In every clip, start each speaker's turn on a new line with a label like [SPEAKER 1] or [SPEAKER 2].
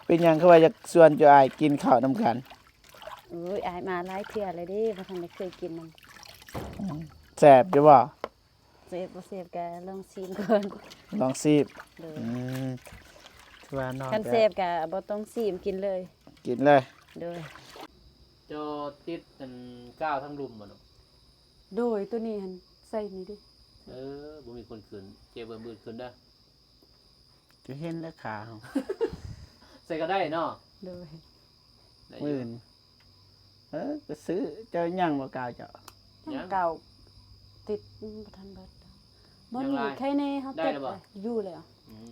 [SPEAKER 1] เป็นหยังคือว่าจะชวนเจ้าอ้ายกินข้าวนำกัน
[SPEAKER 2] เอ้ยอายมาหลายเทื่อเลยเดิบ่ทันได้เคยกินมัน
[SPEAKER 1] แซ่บอยู่บ่
[SPEAKER 2] เสพบ่เสพก็ลองชิมก่อน
[SPEAKER 1] ลองซีบ
[SPEAKER 2] เด้อ
[SPEAKER 1] ถือว่านอก
[SPEAKER 2] คันเสพก็บ่ต้องชิมกินเลย
[SPEAKER 1] กินเลย
[SPEAKER 2] เด้อ
[SPEAKER 3] เจ้าติดอันก้าวทั้งรุมบ่เนาะ
[SPEAKER 2] โดยตัวนี้หั่นใส่นี่ดิ
[SPEAKER 3] บ่มีคนขึ้นเจ็บเบิ่นขึ้นเด้อ
[SPEAKER 1] จะเห็นแล้วขาเฮา
[SPEAKER 3] ใส่ก็ได้เนาะ
[SPEAKER 2] โดย
[SPEAKER 3] ได้
[SPEAKER 1] มื้อนี้ก็ซื้อเจ้ายังบ่กล้าเจ้า
[SPEAKER 3] ยัง
[SPEAKER 2] เก่าติดบ่ทันเบิดบ่นี่แค่นี้เฮาติดไปอยู่แล้ว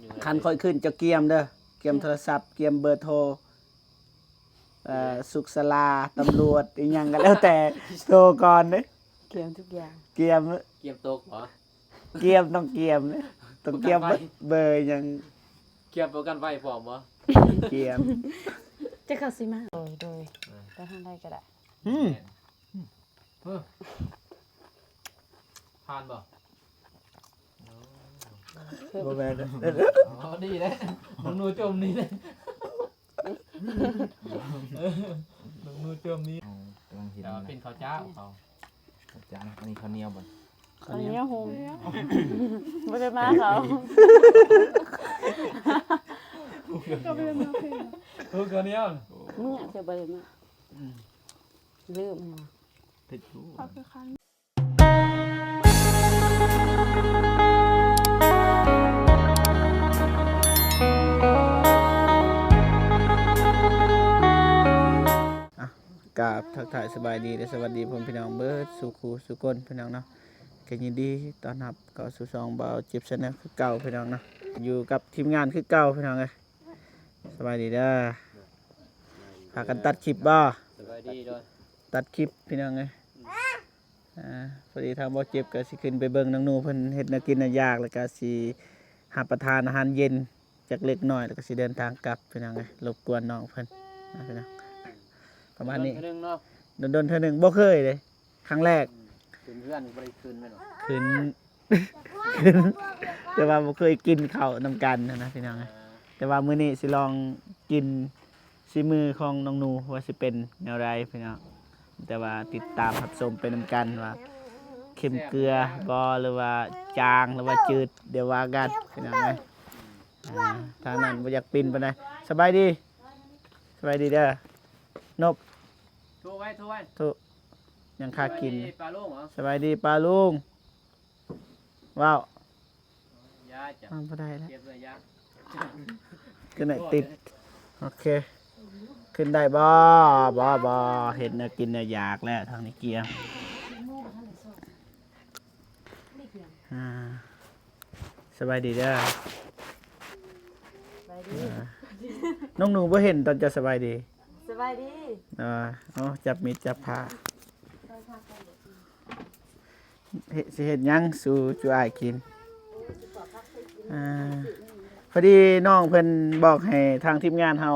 [SPEAKER 3] อยู่
[SPEAKER 1] คันค่อยขึ้นเจ้าเกียมเด้อเกียมโทรศัพท์เกียมเบอร์โทรสุขศาลาตำรวจอีหยังก็แล้วแต่โทรก่อนเด้
[SPEAKER 2] เกี่ยมทุกอย่าง
[SPEAKER 1] เกียม
[SPEAKER 3] เกียมตกบ่
[SPEAKER 1] เกียมต้องเกียมเด้ต้องเกียมเบอร์หยัง
[SPEAKER 3] เกียมประกันไฟพร้อมบ่
[SPEAKER 1] เกียม
[SPEAKER 2] จะเข้าสิมาโดยไปทางใดก็ได้
[SPEAKER 3] ผ่านบ่
[SPEAKER 1] บ่แม่น
[SPEAKER 3] อ๋อดีเด้น้องนูจมนี่เด้น้องนูจมนี้
[SPEAKER 4] กำลังเห็น
[SPEAKER 3] แต่ว่าเป็นข้าวเจ้าเขา
[SPEAKER 4] จานอันนี้ข้าวเหนียวบ่
[SPEAKER 2] อันนี้หุงบ่ได้มาเขา
[SPEAKER 3] ข้าวเหนียว
[SPEAKER 2] เมื่อจะบ่ได้มาลืมมา
[SPEAKER 4] ติดอยู่
[SPEAKER 1] กราบทักทายสบายดีและสวัสดีพ่อพี่น้องเบิดสู่ครูสู่คนพี่น้องเนาะก็ยินดีต้อนรับเข้าสู่ช่องเบาจิบชาแนลคือเก่าพี่น้องเนาะอยู่กับทีมงานคือเก่าพี่น้องเอ้ยสบายดีเด้อพากันตัดคลิปบ่
[SPEAKER 3] สบายดีด้วย
[SPEAKER 1] ตัดคลิปพี่น้องเอ้ยพอดีทางบ่เจ็บก็สิขึ้นไปเบิ่งน้องหนูเพิ่นเฮ็ดแนวกินแนวยากแล้วก็สิหาประทานอาหารเย็นจากเล็กน้อยแล้วก็สิเดินทางกลับพี่น้องเอ้ยรบกวนน้องเพิ่นนะพี่น้องประมาณนี้
[SPEAKER 3] นึงเนาะ
[SPEAKER 1] โดนๆเท่านึงบ่เคยเลยครั้งแรก
[SPEAKER 3] คืนเพื่อนบ่ได้คืนแม่นบ่
[SPEAKER 1] ขึ้น ขึ้นแต่ว่าบ่เคยกินข้าวนำกันนะพี่น้องเอ้ยแต่ว่ามื้อนี้สิลองกินฝีมือของน้องหนูว่าสิเป็นแนวใดพี่น้องแต่ว่าติดตามรับชมไปนำกันว่าเค็มเกลือบ่หรือว่าจางหรือว่าจืดเดี๋ยวว่ากันพี่น้องเอ้ยทางนั้นบ่อยากปินปานใดสบายดีสบายดีเด้อนบ
[SPEAKER 3] โทรไว้
[SPEAKER 1] ทุยังค่ากิน
[SPEAKER 3] ปลาโล่งเหรอ
[SPEAKER 1] สบายดีปลาลุงว้าวย
[SPEAKER 3] าจ้ะ
[SPEAKER 1] ทำบ่ได้แล้ว
[SPEAKER 3] เก็บเลยยา
[SPEAKER 1] ขึ้นไหนติดโอเคขึ้นได้บ่เห็นนะกินนะอยากแล้วทางนี้เกียร์อ่าสบายดีเด้อ
[SPEAKER 2] สบายดี
[SPEAKER 1] น้องหนูบ่เห็นตอนจะสบายดี
[SPEAKER 2] สบายดี
[SPEAKER 1] เอาจับมีดจับผ้าสิเห็นยังสู่จูอ้ายกินอ่าพอดีน้องเพิ่นบอกให้ทางทีมงานเฮา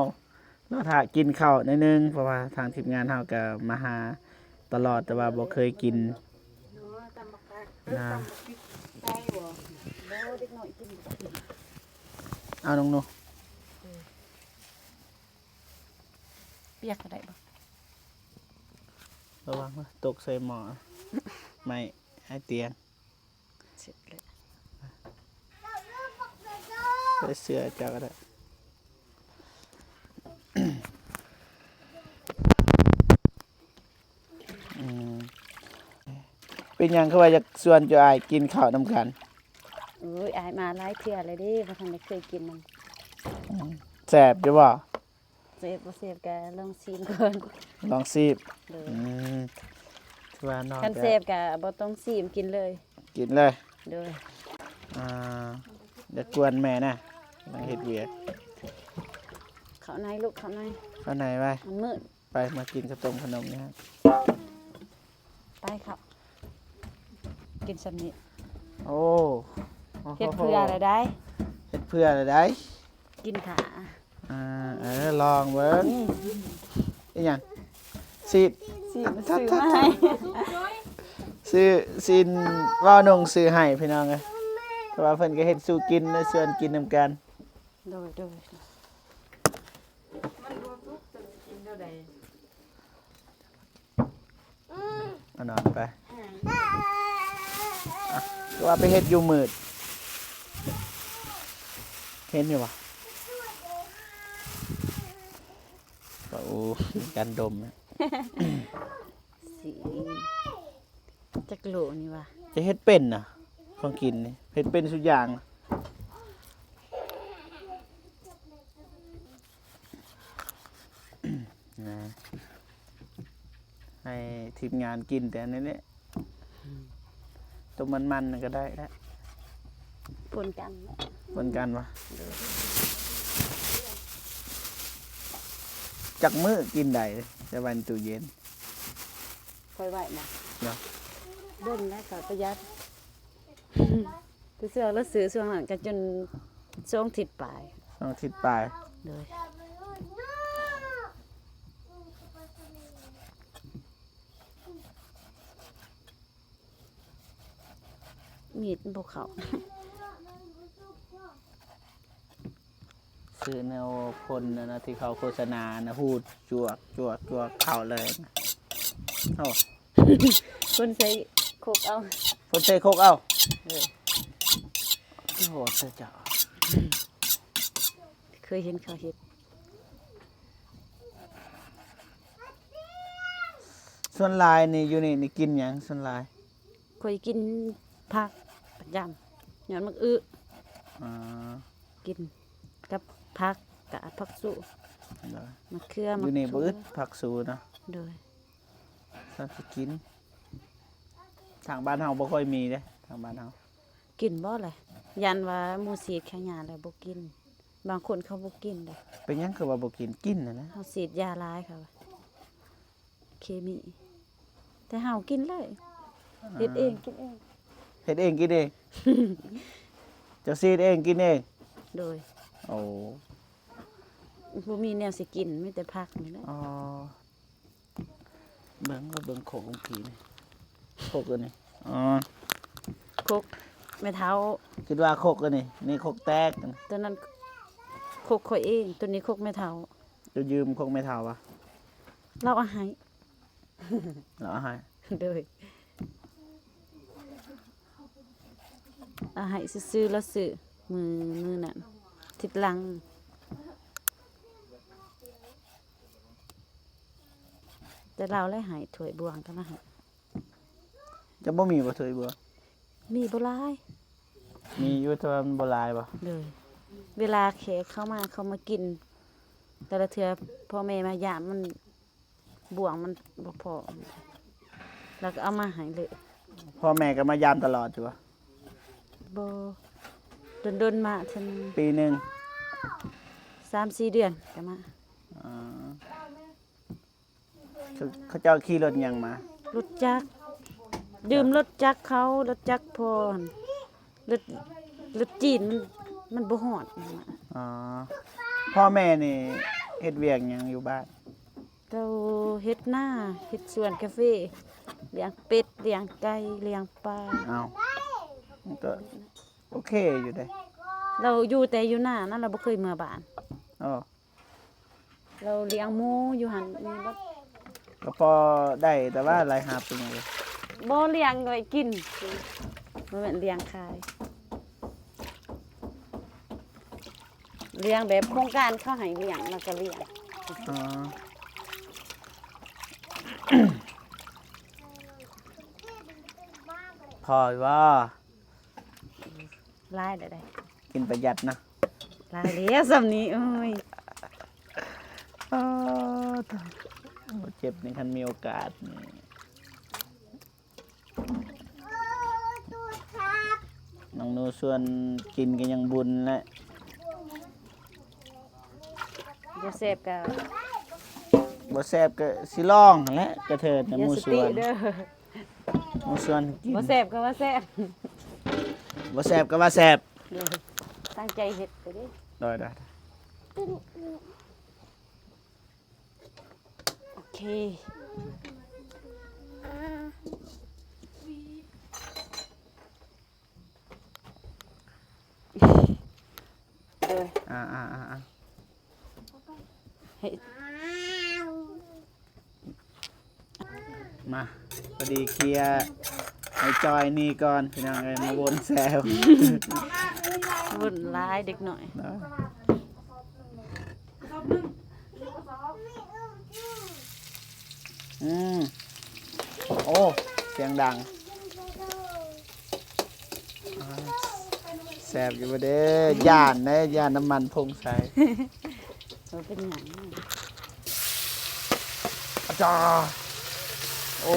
[SPEAKER 1] เราถ้ากินข้าวหนิดนึงเพราะว่าทางทีมงานเฮาก็มาหาตลอดแต่ว่าบ่เคยกินนะเอาน้องหนู
[SPEAKER 2] เปียกก็ได้บ่
[SPEAKER 1] ระวังว่าตกใส่หมอไม่ให้เตียง
[SPEAKER 2] เสร็จเลย
[SPEAKER 1] ใส่เสื้อเจ้าก็ได้อืมเป็นหยังคือว่าจะชวนเจ้าอ้ายกินข้าวนำกัน
[SPEAKER 2] เอ้ยอายมาหลายเทื่อเลยเดิบ่ทันได้เคยกินมัน
[SPEAKER 1] แซ่บอยู่บ่
[SPEAKER 2] เสพบ่เสพก็ลองชิมก่อน
[SPEAKER 1] ลองซีบ
[SPEAKER 2] เด้อ
[SPEAKER 1] ถือว่านอก
[SPEAKER 2] คันเส
[SPEAKER 1] จาก
[SPEAKER 2] พก็บ่ต้องชิมกินเลย
[SPEAKER 1] กินเลย
[SPEAKER 2] เด้อ
[SPEAKER 1] อ่าเดี๋ยวกวนแม่นะมาเฮ็ดเวียก
[SPEAKER 2] เข้าในลูกเข้าใน
[SPEAKER 1] เข้าไหนไป
[SPEAKER 2] มันมืด
[SPEAKER 1] ไปมากินข้าวต้มขนมเนี่ยครับ
[SPEAKER 2] ไปครับกินสำนี้
[SPEAKER 1] โอ้
[SPEAKER 2] เฮ็ดเพื่ออะไรได้
[SPEAKER 1] เฮ็ดเพื่ออะไรได้
[SPEAKER 2] กินขา
[SPEAKER 1] ลองเบิ้งอีหยังซีด
[SPEAKER 2] สิมาซื้อมาให้
[SPEAKER 1] ซื้อซีนว่านงซื้อให้พี่น้องเอ้ยแต่ว่าเพิ่นก็เฮ็ดสู่กินนะชวนกินนำกัน
[SPEAKER 2] โดย ท่าใด
[SPEAKER 1] เอานอนไปว่าไปเฮ็ดอยู่มืดเห็นอยู่ปะก็โอ้กันดมนะ
[SPEAKER 2] สีจักโหลนี่ว่ะ
[SPEAKER 1] จะเฮ็ดเป็นน่ะของกินนี่เฮ็ดเป็นสุดอย่างนะให้ทีมงานกินแต่อันนี้เนี่ยตัวมันๆก็ได้แล้ว
[SPEAKER 2] ปนกัน
[SPEAKER 1] เหมือนกันวะจักมื้อกินได้จะวันตู้เย็น
[SPEAKER 2] ค่อยไหวมา
[SPEAKER 1] เนาะ
[SPEAKER 2] เบิ่นแล้วก็ประหยัดคือเสื้อแล้วซื้อช่วงนั้นก็จนช่วงทิศปลาย
[SPEAKER 1] ต้องทิศปลาย
[SPEAKER 2] เลยมีดบ่เข้า
[SPEAKER 1] ซื้อแนวคนนะที่เขาโฆษณานะพูดจวกเข้าเลยนะโอ้
[SPEAKER 2] คนใส่โคกเอา
[SPEAKER 1] คนใส่โคกเอา
[SPEAKER 2] เออ
[SPEAKER 1] โอ้โหเจ้า
[SPEAKER 2] เคยเห็นเขาเฮ็ด
[SPEAKER 1] ส่วนลายนี่อยู่นี่กินหยังส่วนลาย
[SPEAKER 2] เคยกินผักประจำย้อนมักอึ
[SPEAKER 1] อ่า
[SPEAKER 2] กินกับผักกะผักสุ
[SPEAKER 1] เด้อ
[SPEAKER 2] มะเขือ
[SPEAKER 1] อ
[SPEAKER 2] มะ
[SPEAKER 1] ยู่นี่
[SPEAKER 2] ถั่
[SPEAKER 1] บ่
[SPEAKER 2] ว
[SPEAKER 1] อึดผักสูเนาะ
[SPEAKER 2] โดย
[SPEAKER 1] ถ้าสิกินทางบ้านเฮาบ่ค่อยมีเด้ทางบ้านเฮา
[SPEAKER 2] กินบ่เลยยันว่าหมูสีดแค่ยาแล้วบ่กิน บางคนเขาบ่กินเลย
[SPEAKER 1] เป็นหยังคือว่าบ่กินกินน่ะนะ
[SPEAKER 2] เฮาสีดยาหลายค่ะว่าเคมี แต่เฮากินเลยเฮ็ดเองกินเอง
[SPEAKER 1] เฮ็ดเองกินเอง เจ้าซีดเองกินเอง
[SPEAKER 2] โดย
[SPEAKER 1] โอ้
[SPEAKER 2] บ่มีแนวสิกินมีแต่ผักนี่แหละ
[SPEAKER 1] อ๋อเบิ่งโคกของผีนี่โคกอันนี้อ๋อ
[SPEAKER 2] คกแม่เฒ่า
[SPEAKER 1] คิดว่าโคกอันนี้นี่โคกแตกอันนี้
[SPEAKER 2] ตัวนั้นคกข่อยเอง ตัวนี้คกแม่เฒ่า
[SPEAKER 1] จะยืมโคกไม่เท่าวะ
[SPEAKER 2] เราเอาให้
[SPEAKER 1] เหรอให้
[SPEAKER 2] โดยเอาให้ซื้อๆแล้วซื้อมือนั่นทิศหลัง แต่เราเลยหายถวยบวงกันนะฮะ
[SPEAKER 1] จะบ่มีบ่ถวยบัว
[SPEAKER 2] มีโบราณ
[SPEAKER 1] มีอยู่แต่ว่ามันบ่หลายบ่
[SPEAKER 2] เลย เวลาแขกเข้ามากิน แต่ละเทือพ่อแม่มายามมันบวงมันบ่พอแล้วก็เอามาใหายเลย
[SPEAKER 1] พ่อแม่ก็มายามตลอดอยู่วะ
[SPEAKER 2] บ่ดนมาทัน
[SPEAKER 1] ปีหนึง
[SPEAKER 2] 3-4 เดือนก็มา
[SPEAKER 1] อ่าเขาเจ้าขี่รถหยังมาร
[SPEAKER 2] ถจักรดื่มรถจักรเขารถจักรพอหั่นรถจีนมันบ่ฮอดมา
[SPEAKER 1] อ๋อพ่อแม่นี่เฮ็ดเวียกหยังอยู่บ้าน
[SPEAKER 2] เราเฮ็ดหน้าเฮ็ดสวนกาแฟเลี้ยงเป็ดเลี้ยงไก่เลี้ยงปลา
[SPEAKER 1] อ้าวมันก็โอเคอยู่เด้
[SPEAKER 2] เราอยู่แต่อยู่หน้านั่นเราบ่เคยเมื่อบ้าน
[SPEAKER 1] อ๋อ
[SPEAKER 2] เราเลี้ยงหมูอยู่หั่นนี่บ่
[SPEAKER 1] ก็พอได้แต่ว่ารายหาเป็นหยังเลย
[SPEAKER 2] บ่เลี้ยงไว้กินบ่แม่นเลี้ยงขายเลี้ยงแบบโครงการเขาให้เลี้ยงแล้วก็เลี้ยง
[SPEAKER 1] อ๋อ พออยู่ว่า
[SPEAKER 2] หลายได้
[SPEAKER 1] กินประหยัดนะ
[SPEAKER 2] หลายแล้วซำนี้โอ้ย
[SPEAKER 1] อ๋อเจ็บในคันมีโอกาสนี่น้องหนูส่วนกินกันยังบุญแหละ
[SPEAKER 2] บ่แซ่บก็
[SPEAKER 1] บ่แซ่บก็สิลองหั่นแหละกระเทิดนะ
[SPEAKER 2] อย่า
[SPEAKER 1] หมู
[SPEAKER 2] ส
[SPEAKER 1] ส่
[SPEAKER 2] ติ
[SPEAKER 1] วน
[SPEAKER 2] เด้อ
[SPEAKER 1] หมูส่วนกิน
[SPEAKER 2] บ่แซ่บก็ว่าแซ่บ
[SPEAKER 1] บ่แซ่บก็ว่าแซ่บ
[SPEAKER 2] เด้อตั้งใจเฮ็ดไปเด้
[SPEAKER 1] ได้
[SPEAKER 2] โอเคเด้อ
[SPEAKER 1] อ่า
[SPEAKER 2] ให้
[SPEAKER 1] มาพอดีเคลียร์ไอ้จอยนี่ก่อนพี่น้องเอ้ยมาวนแซว
[SPEAKER 2] วุ่นร้ายเด็กหน่อย
[SPEAKER 1] เนาะโอ้เสียงดังแสบอยู่บ่เด้ย่านนะย่านน้ำมันพงใส่
[SPEAKER 2] มันเป็นหยัง
[SPEAKER 1] อาจารย์โอ้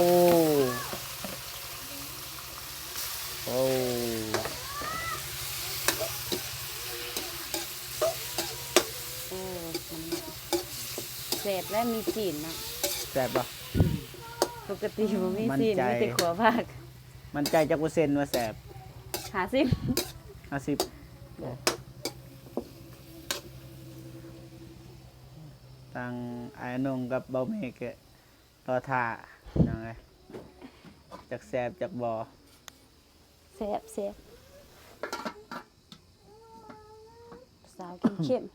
[SPEAKER 1] โอ้
[SPEAKER 2] โอ้มันแสบและมีจีนเนาะ
[SPEAKER 1] แสบปะ
[SPEAKER 2] ปกติบ่มี
[SPEAKER 1] มั่น
[SPEAKER 2] จีน
[SPEAKER 1] ใจ
[SPEAKER 2] มีแต่ขัวภาค
[SPEAKER 1] มันใจจักเปอร์เซ็นต์ว่าแสบ
[SPEAKER 2] 50
[SPEAKER 1] 50ทางไอ้นงกับเบาเมกะรอท่ายังไงจากแสบจากบ่อ
[SPEAKER 2] แสบสาวกินเข้ม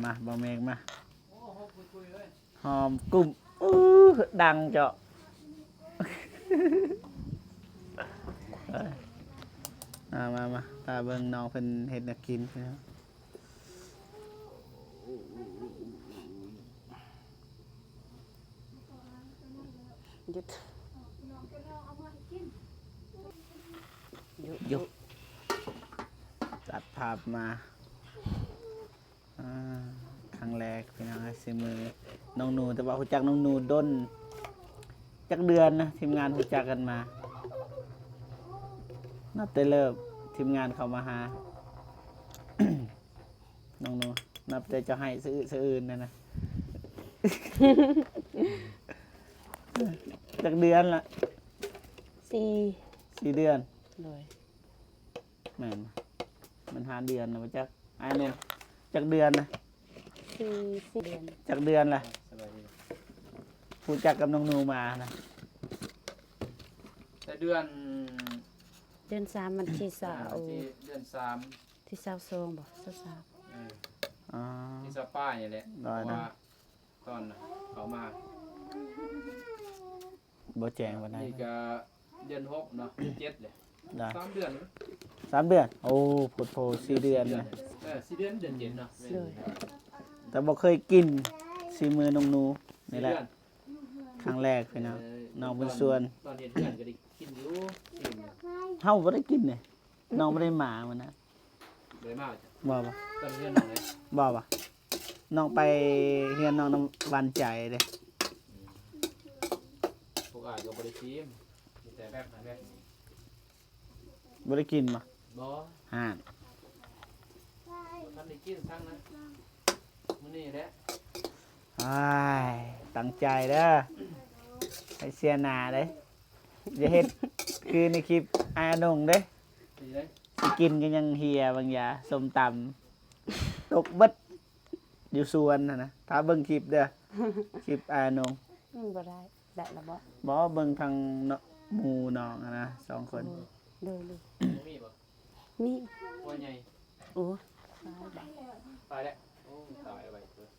[SPEAKER 1] มาเบาเมกมาหอมกุ้มดังเจาะ มาตาเบิ่งน้องเพิ่นเฮ็ดแนักกินพี่น้อง
[SPEAKER 2] หยุด
[SPEAKER 1] ยุบตัดภาพมาครั้งแรกพี่น้องสิมือน้องหนูแต่ว่ารู้จักน้องหนูด้นจักเดือนนะทีมงานรู้จักกันมานับแต่เริ่มทีมงานเข้ามาหา น้องหนูนับแต่จะให้ซื้ออื่นนะ จักเดือนละ
[SPEAKER 2] 4
[SPEAKER 1] 4 เดือน
[SPEAKER 2] เลย
[SPEAKER 1] แม่นบ่มัน5 เดือนนะว่าจักไอ้เนี่ยจักเดือนนะ
[SPEAKER 2] 4 เดือน
[SPEAKER 1] จักเดือนล่ะ
[SPEAKER 3] สบายดี
[SPEAKER 1] รู้จักกับน้องหนูมานะ
[SPEAKER 3] แต่เดือน
[SPEAKER 2] เดือน3มันที่สาว
[SPEAKER 3] ที่เดือนสาม
[SPEAKER 2] ที่สาวซองบ่สาว
[SPEAKER 3] เออ
[SPEAKER 1] อ๋อ
[SPEAKER 3] ที่สป้ายนี่แหละ
[SPEAKER 1] ได้นะ
[SPEAKER 3] เพราะว่าตอนน่ะเขามา
[SPEAKER 1] บ่แจ้งวันไหน
[SPEAKER 3] นี่ก็เดือนหกเนาะเดือนเจ็ดเลย
[SPEAKER 1] ได้
[SPEAKER 3] 3 เดือน
[SPEAKER 1] 3 เดือน โอ้ปวดโผ4 เดือนนะ
[SPEAKER 3] 4 เดือนเดือนเจ็ดเนาะ
[SPEAKER 2] เลย
[SPEAKER 1] แต่บ่เคยกินสีมือน้องหนู
[SPEAKER 3] สี่
[SPEAKER 1] นี่แหละ
[SPEAKER 3] เดือน
[SPEAKER 1] ครั้งแรกพี่น้อง น้องเป็นส่วน
[SPEAKER 3] ตอนเรียนเพื่อนก็ได้กินอยู่กิน
[SPEAKER 1] เฮาบ่ได้กินนี่น้องบ่ได้หมามันนะ
[SPEAKER 3] เลยมากจ้ะ
[SPEAKER 1] บ่บ่
[SPEAKER 3] ตอนเรียนน้องเลย
[SPEAKER 1] บ่น้องไปเรียนน้องน้ำหวันใจเด้
[SPEAKER 3] พวกอ่านก็บริซีมมีแต่แบบนั้นแบบนี้
[SPEAKER 1] บ่ได้กินบ่
[SPEAKER 3] บ่
[SPEAKER 1] ห่าน
[SPEAKER 3] ท่านได้กินทั้งนั้นมื้อนี้แหละ
[SPEAKER 1] อ้ายตั้งใจเด้อให้เสียหน้าเด้อย่าเฮ็ดคือในคลิปอาหนงเด้
[SPEAKER 3] ดีเลย
[SPEAKER 1] สิกินกันยังเฮียบางอยางส้มตำตกเบิดอยู่สวนนะถ้าเบิ่งคลิปเด้อคลิปอาหนง
[SPEAKER 2] มันบ่ได้แล้วบ่
[SPEAKER 1] บ่เบิ่งทางเนาะหมู่น้องอะนะ2 คน
[SPEAKER 2] เลย
[SPEAKER 3] บ่มีบ่
[SPEAKER 2] มี
[SPEAKER 3] ว่าใหญ่
[SPEAKER 2] โอ้
[SPEAKER 3] ตายแล้วโอ้ตายไปเถอะ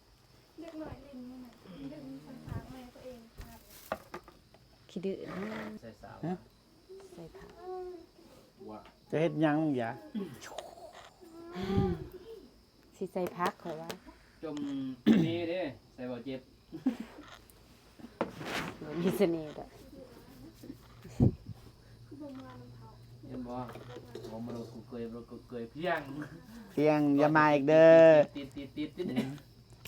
[SPEAKER 2] ขี้ดื้อนะ
[SPEAKER 3] ใส่สาว
[SPEAKER 2] ใส่ผัก
[SPEAKER 3] ว่า
[SPEAKER 1] จะเฮ็ดหยังอย่า
[SPEAKER 2] สิใส่ผักข่อยว่า
[SPEAKER 3] จมนี่เด้ใส่บ่เจ็บ
[SPEAKER 2] มีเสน่ห์ดอก
[SPEAKER 3] เห็นบ่บ่มาโดนกูเกยบ่กูเกยเพียง
[SPEAKER 1] เพียงอย่ามาอีกเด้อ
[SPEAKER 3] ติด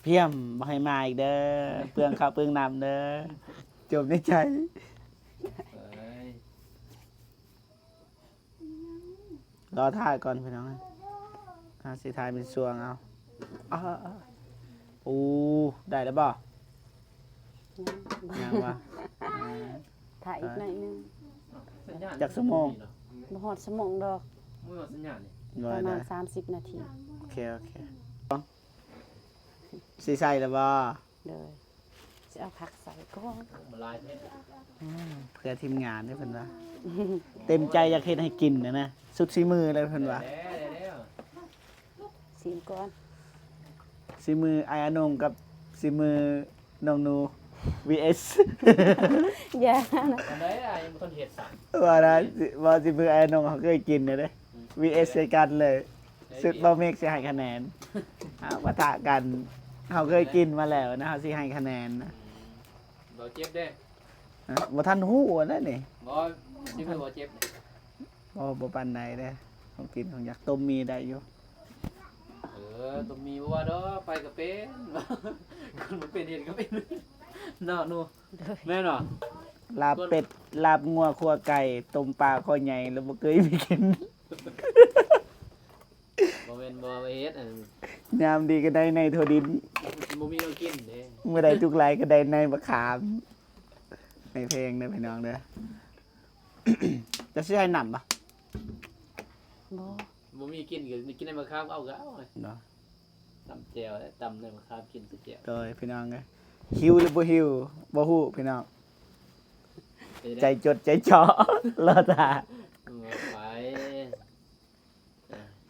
[SPEAKER 1] เพียมบ่ให้มาอีกเด้อเปลืองข้าวเปลืองน้ำเด้อจบในใจ
[SPEAKER 3] เอ้ย
[SPEAKER 1] รอถ่ายก่อนพี่น้องสิถ่ายเป็นช่วงเอาอ้าวโอ้ได้แล้วบ่ยังวะ
[SPEAKER 2] ถ่ายอีกหน่อยนึง
[SPEAKER 3] สัญญาณ
[SPEAKER 1] จักชั่วโมง
[SPEAKER 2] บ่ฮอดสมองดอก
[SPEAKER 3] มื้อสัญญาณนี่
[SPEAKER 1] บ่
[SPEAKER 2] ประ
[SPEAKER 1] ได้
[SPEAKER 2] มาณ30 นาที
[SPEAKER 1] โอเคสิใส่แล้วบ่
[SPEAKER 2] เลย
[SPEAKER 1] ส
[SPEAKER 2] สิเอาผักใส่ก่อน
[SPEAKER 3] มาลายเพชร
[SPEAKER 1] เพื่อทีมงานเด้อเพิ่นว่า เต็มใจอยากเฮ็ดให้กินนะสุดฝีมือเลยเพิ่นว่า
[SPEAKER 3] แล้ว
[SPEAKER 2] ชิมก่อน
[SPEAKER 1] ฝีมือไอ้อนงกับฝีมือน้องหนู vs
[SPEAKER 2] อย่านะ
[SPEAKER 3] อันไหนอ่ะยังบ่ทันเฮ็ดสั่ง
[SPEAKER 1] ว่านะว่าฝีมือไอ้อนงเขาเคยกินนะเด้ vs ใส่กันเลยสุดบ่เมกสิให้คะแนนปะทะกันเขาเคยกินมาแล้วนะเขาสิให้คะแนนนะ
[SPEAKER 3] บ่เจ็บเด้
[SPEAKER 1] บ่ทันฮู้นะนี่
[SPEAKER 3] บ่สิคือบ่เจ็บ
[SPEAKER 1] บ่ปานใดเด้ของกินของอยากต้มมีได้อยู่
[SPEAKER 3] ต้องมีบ่ว่าดอกไปก็เป็น คนบ่เป็นเฮ็ดก็เป็นเนาะหนู
[SPEAKER 2] โดย
[SPEAKER 3] แม่นเนาะ
[SPEAKER 1] ลาบเป็ดลาบงัวคั่วไก่ต้มปลาคอใหญ่แล้วบ่เคยมีกิน
[SPEAKER 3] บ่แม่นบ่เฮ็ดอัน
[SPEAKER 1] ยามดีก็ได้ในโทดิน
[SPEAKER 3] บ่มีแนวกินเด้
[SPEAKER 1] เมื่อใดทุกไรก็ได้ในมะขามในเพลงเด้อพี่น้องเด้อ จะสิให้นำบ่
[SPEAKER 2] บ่
[SPEAKER 3] บ่มีกินก็กินได้มะขามเอาก็เอา
[SPEAKER 1] เนาะ
[SPEAKER 3] ตำแจ่วตำได้มะขามกินคือแจ่ว
[SPEAKER 1] โดยพี่น้องเอ้ยหิวหรือบ่หิวบ่ฮู้พี่น้อง
[SPEAKER 3] เป็น
[SPEAKER 1] ใจ
[SPEAKER 3] ได้
[SPEAKER 1] จดใจจ่อ รอตา
[SPEAKER 3] ไป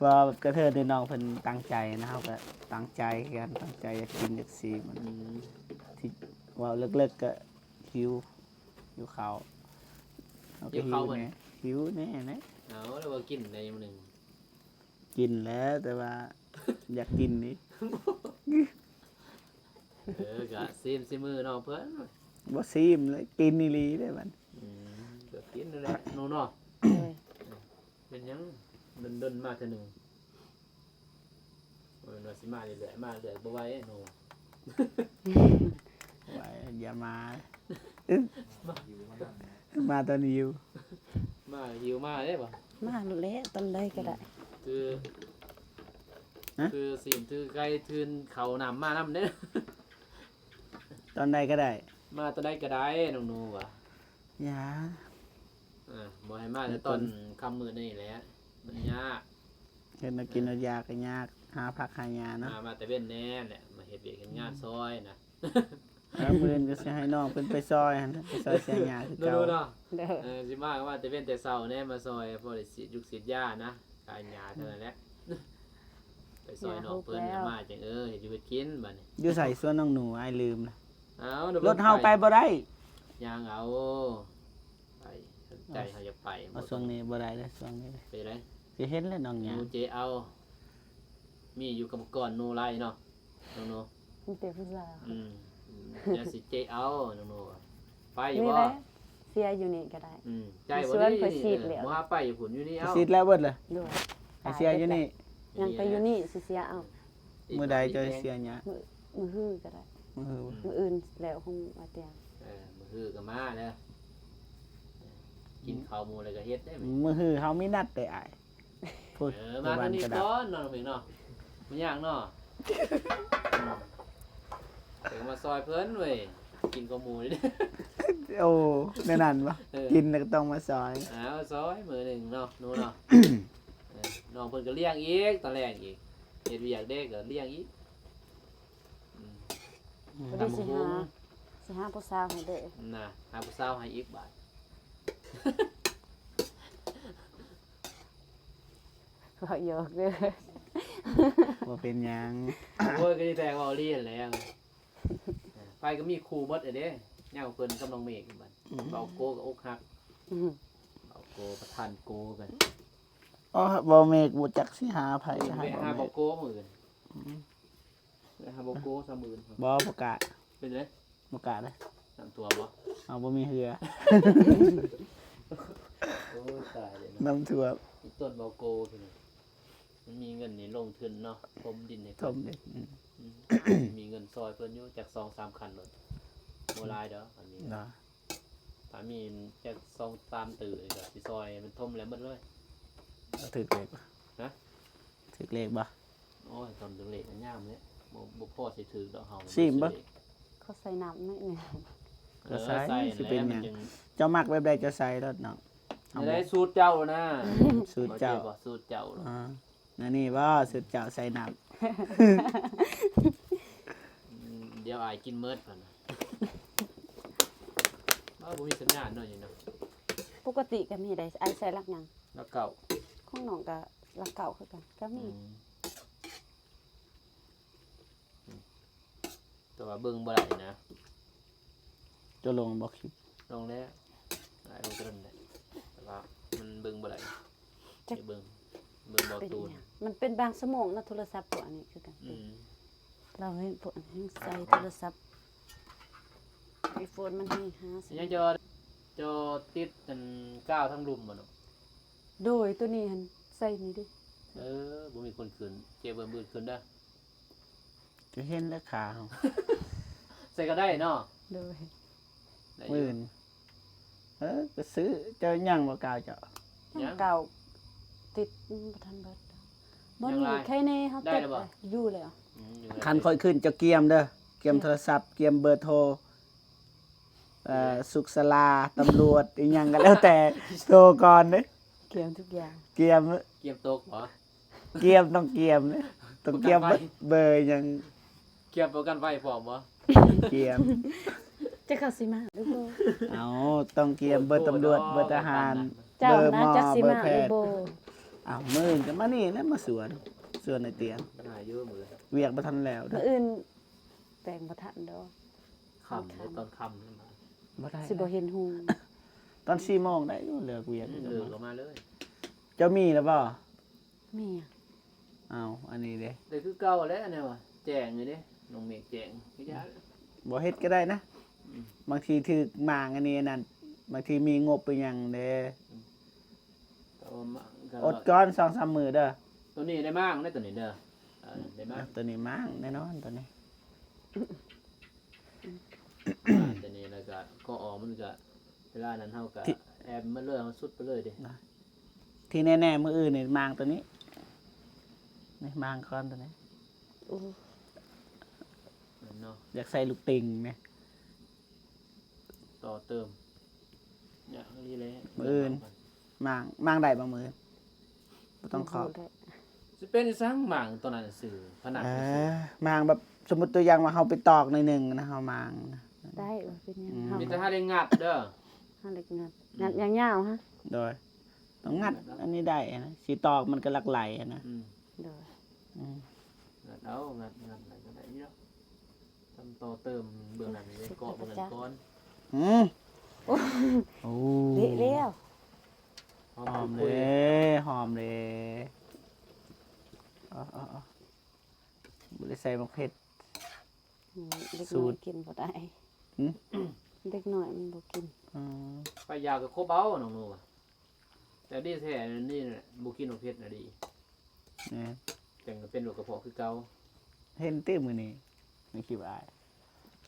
[SPEAKER 1] ว่าแบบกระเทินน้องเพิ่นตั้งใจนะครับก็ตั้งใจกันตั้งใจอยากกินอยากซีมัน
[SPEAKER 3] อืม
[SPEAKER 1] ที่ว่าเลิกๆก็หิวข้าวเอาก็หิวแน่นะ
[SPEAKER 3] เอาแล้วว่ากินได้มื้อนึง
[SPEAKER 1] กินแล้วแต่ว่า อยากกินนี่
[SPEAKER 3] ก็ซิมือน้องเพิ่น
[SPEAKER 1] บ่ซีมเลยกินอีหลีได้มัน
[SPEAKER 3] ก็กินนั่นแหละหนูเนาะ
[SPEAKER 2] โดย
[SPEAKER 3] เป็นหยังดนๆมาเทื่อหนึงว่าสิมาเรื่อยๆมาเรื่อยบ่ไหวหนู
[SPEAKER 1] ไว้อย่ามามาตอนหิว
[SPEAKER 3] มาหิวมาได้บ่
[SPEAKER 2] มาโลดแล้วตอนใดก็ได้
[SPEAKER 3] คือสิมถือไก่ทืนเขาน้ำมาน้ำเด้
[SPEAKER 1] ตอนใดก็ได้
[SPEAKER 3] มาตอนใดก็ได้น้องหนูว่ะ
[SPEAKER 1] อย่า
[SPEAKER 3] บ่ให้มาแต่ตอนค่ำมื้อนี่แหละมันยาก
[SPEAKER 1] เฮ็ดมากินเอายากก็ยากหาผักหายาเนาะ
[SPEAKER 3] มาแต่เว้นแน่แหละมาเฮ็ดเวียกเฮ็ดงานซอยนะ
[SPEAKER 1] แล้วมื้อนี้ก็สิให้น้องเพิ่นไปซอยหั่นนะไปซอยเสียหญ้าคือ
[SPEAKER 3] ดู
[SPEAKER 1] เก่า
[SPEAKER 3] เนาะ
[SPEAKER 2] เด้อ
[SPEAKER 3] สิมาก็ว่าแต่เว้นแต่เช้าแน่มาซอยพอได้สิยุกสิยานะกายหญ้าเท่านั้นแหละไปซอยน้องเพิ่นก็มาจังเฮ็ดอยู่เฮ็ดกินบัดนี้
[SPEAKER 1] อยู่ใส่สวนน้องหนูอ้ายลืมนะ
[SPEAKER 3] เอาดี๋ยว
[SPEAKER 1] รถเฮาไปบ่ได้
[SPEAKER 3] ย่างเอาไปสนใจเฮาจะไป
[SPEAKER 1] เอาช่วงนี้บ่ได้เลยช่วงนี้
[SPEAKER 3] ไปไหน
[SPEAKER 1] สิเห็นแล้วน้องห
[SPEAKER 3] ห
[SPEAKER 1] ยา
[SPEAKER 3] นูเจเอา มีอยู่กับก่อนหนูไล่เนาะน้องหนู
[SPEAKER 2] มีแต่ผู้สาว
[SPEAKER 3] อย่าสิเจเอาน้องหนูไปอยู่
[SPEAKER 2] นี่
[SPEAKER 3] บ่
[SPEAKER 2] แหละเสียอยู่นี่ก็ได้
[SPEAKER 3] ใจบ่
[SPEAKER 2] ส่วน
[SPEAKER 3] ดี
[SPEAKER 2] ข่อยฉีดแล้ว
[SPEAKER 3] บ่หาไปอยู่พุ่นอยู่นี่เอา
[SPEAKER 1] สิแล้วเบิดเลย
[SPEAKER 2] ด้วย
[SPEAKER 1] ให้เสียอยู่นี่
[SPEAKER 2] ยังไปอยู่นี่สิเสียเอา
[SPEAKER 1] มื้อใดจะเสียหญ้า
[SPEAKER 2] มือฮื้อก็ได้
[SPEAKER 1] มื้อ
[SPEAKER 2] มืออื่นแล้วคงมาเตียง
[SPEAKER 3] มื้อฮือก็มาแล้วกินข้าวหมูแล้วก็เฮ็ดได้ไหม
[SPEAKER 1] มื้อฮือเฮามีนัดได้อ้ายพูด
[SPEAKER 3] มาทางนี้
[SPEAKER 1] กระดาษ
[SPEAKER 3] ก่อนเนาะน้องหมิงเนาะมันยากเนาะเดี๋ยวมาซอยเพิ่นเว้ยกินข้าวหมูนี่
[SPEAKER 1] โอ้แน่นั่นบ่กินแล้วก็ต้องมาซอย
[SPEAKER 3] เอาซอยมื้อหนึงเนาะหนูเนาะน้องเพิ่นก็เลี้ยงอีกตอนแรกอีกเฮ็ดเวียกเด็กก็เลี้ยงอีก
[SPEAKER 2] บ่ได้สิหาผู้สาวให้เด้อ
[SPEAKER 3] น่ะหาผู้สาวให้อีกบาท
[SPEAKER 2] ขอหยอกเด้อ
[SPEAKER 1] บ่เป็นหยัง
[SPEAKER 3] โอ้ยก็สิแต่งเว้าเลียนแล้วไปก็มีครูเบิดเด้ย่างเพิ่นกับน้องเมฆบัดเบาโกกับอกหัก
[SPEAKER 2] อือ
[SPEAKER 3] เบาโกประธานโกกัน
[SPEAKER 1] อ๋อบ่เมกบ่จักสิหาไผหา
[SPEAKER 3] ไปหา
[SPEAKER 1] บ่
[SPEAKER 3] เบา
[SPEAKER 1] เมก
[SPEAKER 3] โกมื้อกันไปหาเบาโก30,000
[SPEAKER 1] บ่ประกาศ
[SPEAKER 3] เป็นได
[SPEAKER 1] ประกาศเลย
[SPEAKER 3] นำตัวบ่
[SPEAKER 1] เอาบ่มีเหือ
[SPEAKER 3] โอ้ยตายเลย
[SPEAKER 1] น้ำท่วม
[SPEAKER 3] อีต้นเบาโกพี่นี่มันมีเงินนี่ลงทุนเนาะถมดินให้
[SPEAKER 1] ท่
[SPEAKER 3] เพิ่
[SPEAKER 1] วม
[SPEAKER 3] น
[SPEAKER 1] เด็ก
[SPEAKER 3] มีเงินซอยเพิ่นอยู่จาก 2-3 คันรถบ่หลายเด้ออันนี้
[SPEAKER 1] เนาะ
[SPEAKER 3] ถ้ามีจาก2-3ตื่นก็สิซอยมันถมแล้วหมดเลย
[SPEAKER 1] ถึกเลขบ่
[SPEAKER 3] ฮะ
[SPEAKER 1] ถึกเลขบ่
[SPEAKER 3] โอ้ยตอนถึงเลขมันยามเลยบ่พอสิถือดอกเฮา
[SPEAKER 1] สิบ่
[SPEAKER 2] เขาใส่น้ำหน่อยหนึง
[SPEAKER 1] ก็ใส่สิ
[SPEAKER 3] สิ
[SPEAKER 1] เป็
[SPEAKER 3] เป็น น
[SPEAKER 1] ห
[SPEAKER 3] ห
[SPEAKER 1] ยั
[SPEAKER 3] ยัง ง
[SPEAKER 1] เจ้ามักแบบใดจะใส่รถเนาะเอา
[SPEAKER 3] ได้
[SPEAKER 1] บ่
[SPEAKER 3] สูตรเจ้านะ
[SPEAKER 1] สูตรเจ้า
[SPEAKER 3] บ่สูตรเจ้าเหรอ
[SPEAKER 1] อ่านั่นนี่บ่สูตรเจ้าใส่น้ำ
[SPEAKER 3] เดี๋ยวอายกินเมิดก่อนนะ บ่มีสัญญาณเนาะอยู่เนาะ
[SPEAKER 2] ปกติก็มีได้ไอ้ใส่ลักหยัง
[SPEAKER 3] แล้วเก่า
[SPEAKER 2] ของน้องก็ลักเก่าคือกันก็มี
[SPEAKER 3] แต่ว่าเบิ่งบ่ได้นะ
[SPEAKER 1] จะลงบอกคลิป
[SPEAKER 3] ลองแล้วได้ลงกระนั้นได้แต่ว่ามันเบิ่งบ่ได้สิเบิ่งบ่
[SPEAKER 2] เป็น
[SPEAKER 3] ตูน
[SPEAKER 2] หยังมันเป็นบางสมองนะโทรศัพท์ตัวนี้คือกัน เราให้พวกนี้ใส่โทรศัพท์ iPhone มันให้หา
[SPEAKER 3] ยังจอติดกันก้าวทั้งรุมบ่เนาะ
[SPEAKER 2] โดยตัวนี้หั่นใส่นี่ดิ
[SPEAKER 3] บ่มีคนขึ้นเจ็บเบิ่งบืดขึ้นเด้อ
[SPEAKER 1] จะเห็นแล้วขาเขา
[SPEAKER 3] ใส่ก็ได้เนาะ
[SPEAKER 2] โดย
[SPEAKER 3] ได้
[SPEAKER 1] หมื่นก็ซื้อเจ้ายังบ่กล่าวเจ้า
[SPEAKER 3] ยัง
[SPEAKER 2] เก่าติดบ่ทันเบิดบ่นี่ใครแน่เฮาติดเลยอยู่แล้ว
[SPEAKER 3] อยู่ได้
[SPEAKER 1] คันค่อยขึ้นเจะเกียมเด้อเกียมโทรศัพท์เกียมเบอร์โทรสุขศาลาตำรวจอีหยังก็แล้วแต่โทรก่อนเด้อ
[SPEAKER 2] เกี่ยวทุกอย่าง
[SPEAKER 1] เกียม
[SPEAKER 3] เกียมตกเหรอ
[SPEAKER 1] เกียมต้องเกียมเด้อต้องเกียมเบอร์หยัง
[SPEAKER 3] เกียมประกันไฟพร้อมบ่
[SPEAKER 1] เกียม
[SPEAKER 2] จะเข้าสิมาหรือบ่
[SPEAKER 1] เอาต้องเกียมเบอร์ตำรวจเบอร์ทหาร
[SPEAKER 2] เจ้า
[SPEAKER 1] เบอร์ห
[SPEAKER 2] นะ
[SPEAKER 1] มอ
[SPEAKER 2] จักสิ
[SPEAKER 1] เบอ
[SPEAKER 2] มา
[SPEAKER 1] ร์แพ
[SPEAKER 2] หรือ
[SPEAKER 1] ทย์
[SPEAKER 2] บ่
[SPEAKER 1] อ้าวมื้อนี้ก็มานี่แล้วมาสวนในเตียง
[SPEAKER 3] หาเยอะหมดเลย
[SPEAKER 1] เวียกบ่ทันแล้วเด้
[SPEAKER 2] มื้
[SPEAKER 1] อ
[SPEAKER 2] ออื่นแปลงบ่ทันดอก
[SPEAKER 3] ค่ำเลยตอนค่ำนั่นมา
[SPEAKER 1] บ่ได้
[SPEAKER 2] สิบ่เห็นหู
[SPEAKER 1] ตอน4 โมงได้อยู่เลิกเวียก
[SPEAKER 3] เลิกออกมาเลย
[SPEAKER 1] เจ้ามีแล้วบ่
[SPEAKER 2] แม่
[SPEAKER 1] อ้าวอันนี้เด้
[SPEAKER 3] แต่คือเก่าแล้วเนี่ยว่ะแจงอยู่เด้น้องเมฆแจงพี่ยา
[SPEAKER 1] บ่เฮ็ดก็ได้นะ บางทีถือหมางอันนี้นั่นบางทีมีงบไปหยังเด้
[SPEAKER 3] แต่ว่ามาก็
[SPEAKER 1] อดก้อน 2-3 มื้อเด้อ
[SPEAKER 3] ตัวนี้ได้มากได้ตัวนี้เด้อได้มาก
[SPEAKER 1] ตัวนี้มางแน่นอนตัวนี้
[SPEAKER 3] ตัวนี้แล้วก็ออกมันก็เวลานั้นเฮาก็แอบมันเลยเฮาสุดไปเลยเด้
[SPEAKER 1] ที่แน่ๆมื้ออื่นนี่มางตัวนี้นี่มางก้อนตัวนี้
[SPEAKER 2] โอ้
[SPEAKER 3] เนาะ
[SPEAKER 1] อยากใส่ลูกติ่งแหม
[SPEAKER 3] ต่อเติมเนี่ยนี่เลย
[SPEAKER 1] มางได้บ่มื้อบ่ต้องขอบ
[SPEAKER 2] ได้
[SPEAKER 3] สิเป็นอีสังหมางตัวนั้นสื่อผนัง
[SPEAKER 1] มางแบบสมมุติตัวอย่างว่าเฮาไปตอกในอยหนึงนะเฮามางนะ
[SPEAKER 2] ได้ว่าเป็นหยัง
[SPEAKER 1] อืม
[SPEAKER 2] เฮา
[SPEAKER 3] มีแต่ถ้าได้งัดเด้อ
[SPEAKER 2] เฮาเล็กงัดยาวๆฮะ
[SPEAKER 1] โดยต้องงัดอันนี้ได้นะสิตอกมันก็ลักไหลอะนะ
[SPEAKER 2] โดย
[SPEAKER 1] อืม
[SPEAKER 3] งัดเอางัดอะไรก็ได้เนาะทำต่อเติมเบื้องหลังนี่เกาะเบื้องหลังก้อน
[SPEAKER 1] อืมโอ้
[SPEAKER 2] เละแล้ว
[SPEAKER 1] หอมเลยหอมเลยอ๋อบ่ได้ใส่มะเขือ
[SPEAKER 2] เด็ก
[SPEAKER 1] สู
[SPEAKER 2] น้อ
[SPEAKER 1] ต
[SPEAKER 2] ย
[SPEAKER 1] ร
[SPEAKER 2] กินบ่ได้
[SPEAKER 1] หืม
[SPEAKER 2] เด็กน้อยมันบ่กิน
[SPEAKER 1] อืม
[SPEAKER 3] ไปยาวกับโคบเอาน้องนูว่ะแต่ดีแท้นี่น่ะบุกินของเพชรน่ะดี
[SPEAKER 1] นี่
[SPEAKER 3] แต่งเป็นโรคกระเพาะคือเก่า
[SPEAKER 1] เห็นตื้อมือนี่ไม่คิดว่า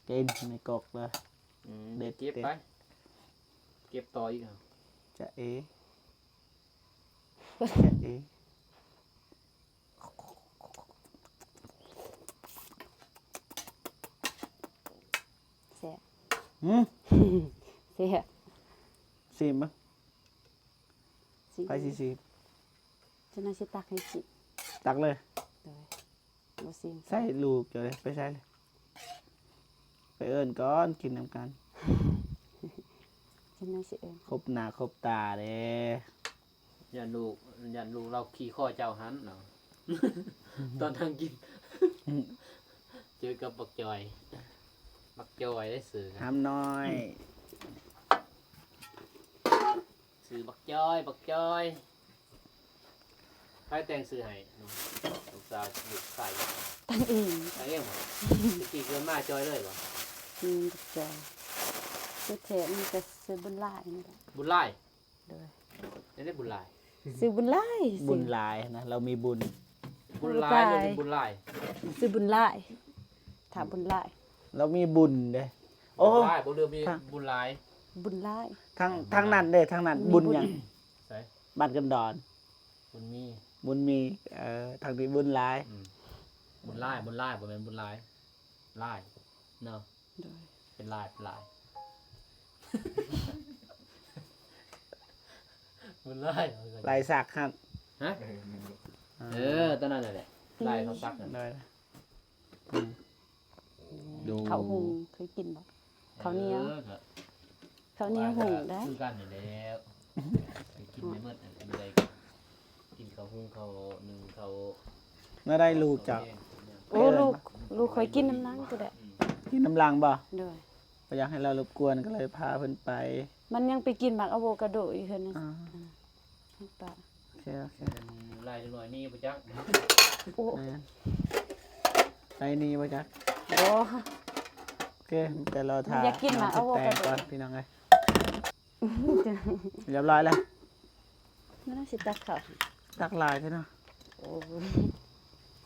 [SPEAKER 1] กินในกอกเลย เด็ด
[SPEAKER 3] เก็บไปเก็บต่ออีกอ่ะ
[SPEAKER 1] จะเอ
[SPEAKER 2] แซ่บ
[SPEAKER 1] หืม
[SPEAKER 2] แซ่บ
[SPEAKER 1] ซีมมั้ง
[SPEAKER 2] สิ
[SPEAKER 1] ไปซี
[SPEAKER 2] จะน่าสิตักให้กิน
[SPEAKER 1] ตักเลย
[SPEAKER 2] โดยบ่ซิม
[SPEAKER 1] ใส่ลูกเดี๋ยวเลยไปใส่เลยไปเอิ้นก่อนกินน้ำกัน
[SPEAKER 2] จะน่าสิเอิ้น
[SPEAKER 1] ครบหน้าครบตาเด้
[SPEAKER 3] ยันลูกเราขี่ข้อเจ้าหันเนาะ ตอนทางกิน เจอกับบักจอยได้สื่อกัน
[SPEAKER 1] ห้ามน้อย
[SPEAKER 3] สื่อบักจอยใครแต่งสื่อให้ลูกสาวลูกใส่
[SPEAKER 2] ตั้งเอง
[SPEAKER 3] แต่เองบ่ตะกี้เกินมาจอยเลยบ่
[SPEAKER 2] จอยคือแท้มันก็ซื้อบุญหลายนี่แหละ
[SPEAKER 3] บุญไล่
[SPEAKER 2] โดย
[SPEAKER 3] ได้บุญไล่
[SPEAKER 2] ซื้อบุญหลาย
[SPEAKER 1] บุญหลายนะเรามีบุญ
[SPEAKER 3] บุญไล่เลยเป็นบุญไล่
[SPEAKER 2] ซื้อบุญหลายถ้าบุญหลาย
[SPEAKER 1] เรามีบุญเด้โอ้
[SPEAKER 3] บุญไล่บ่เรือมีบุญไล่
[SPEAKER 2] บุญหลาย
[SPEAKER 1] ทั้งนั้นเด้ทั้งนั้นบุญหยัง
[SPEAKER 3] ใส่
[SPEAKER 1] บ้านกันดอน
[SPEAKER 3] บุญมี
[SPEAKER 1] บุญมีทางนี้บุญหลาย
[SPEAKER 3] บุญไล่บ่แม่นบุญไล่ไล่เนาะ
[SPEAKER 2] โดย
[SPEAKER 3] เป็นไล่บุญไล่
[SPEAKER 1] ลายสักครับ
[SPEAKER 3] ฮะตอนนั้นแหละไล่เขาซักนั่น
[SPEAKER 1] ได้นะดู
[SPEAKER 2] ข้าวหุงเคยกินบ่ข้าวเหนียว ข้าวเหนียวหุงได้
[SPEAKER 3] คือกันนี่แหล้วไปกินไม่หมดอันใดกินข้าวหุงข้าวนึ่งข้าว
[SPEAKER 1] เมื่อได้ลูกเจ้า
[SPEAKER 2] โอ้ลูกคอยกินน้ำล้างก็ได้
[SPEAKER 1] กินน้ำลังบ่
[SPEAKER 2] โดย
[SPEAKER 1] บ่อยากให้เรารบกวนก็เลยพาเพิ่นไป
[SPEAKER 2] มันยังไปกินหมากอะโวคาโดอยู่เพิ่นน่ะ
[SPEAKER 1] อ่า
[SPEAKER 2] ปะ
[SPEAKER 1] โอเคโอเค
[SPEAKER 3] ลายจังหน่อยนี่บ่จัก
[SPEAKER 2] โอ้
[SPEAKER 1] แม่นไปนี่บ่จัก
[SPEAKER 2] โอ้
[SPEAKER 1] โอเคแต่เราถ่า
[SPEAKER 2] อยากกินหมาเอา
[SPEAKER 1] แตง
[SPEAKER 2] โวคาโด
[SPEAKER 1] ก่อนพี่น้องเอ้ยเรียบร้อยแล้ว
[SPEAKER 2] มันน่าสิตักข้าว
[SPEAKER 1] ตักหลายเท่าเนาะ
[SPEAKER 2] โอ้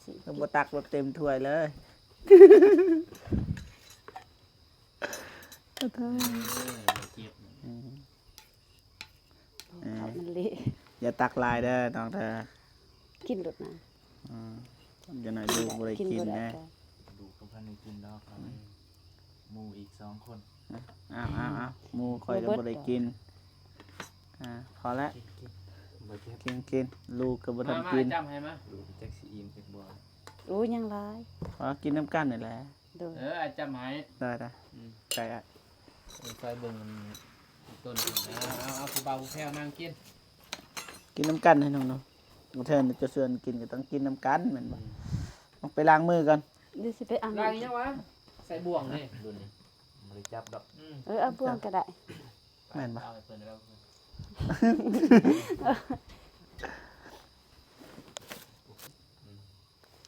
[SPEAKER 2] สิ
[SPEAKER 1] ก็บ่ตักแบบเต็มถ้วยเลย
[SPEAKER 3] เจ็บ
[SPEAKER 1] อืม
[SPEAKER 2] ข้าวมันเละ
[SPEAKER 1] อย่าตักหลายเด้อน้องเธอ
[SPEAKER 2] กินรดนะ
[SPEAKER 1] อืมจะหน่อยลูกบ่ได้กิน
[SPEAKER 2] บ่ได้
[SPEAKER 1] แน่
[SPEAKER 2] ก็
[SPEAKER 4] ดูกับพันในกินแล้วครับหมูอีก2 คน
[SPEAKER 1] อ้าวหมูข่อยก็บ่ได้กินพอแล้ว
[SPEAKER 4] บ่เจ็บ
[SPEAKER 1] กินลูกก็บ่ทัน
[SPEAKER 3] มา
[SPEAKER 1] กิน
[SPEAKER 3] จำให้มา
[SPEAKER 4] ดูแจ็คซีอิมเจ็กบัว
[SPEAKER 2] โอ้ยังหลาย
[SPEAKER 1] ขอกินน้ำกันนี่แหละ
[SPEAKER 2] โดย
[SPEAKER 3] จำให้
[SPEAKER 1] ได้ใจอ่ะ
[SPEAKER 3] ไฟเบิ่งต้นเอาผู้เบาผู้แพ้วนั่งกิน
[SPEAKER 1] กินน้ำกันให้น้องๆบางเทื่อนี่จะชวนกินก็ต้องกินน้ำกันแม่นบ่ต้องไปล้างมือก่อน
[SPEAKER 2] เดี๋ยวสิไปอ่าน
[SPEAKER 3] ลายยังวะใส่บ่วงนี่รุ่นนี้
[SPEAKER 4] บ่ได้จับดอก
[SPEAKER 2] เอาบ่วงก็ได้
[SPEAKER 1] แม่นบ่
[SPEAKER 3] เอาไปเพิ่นแล้ว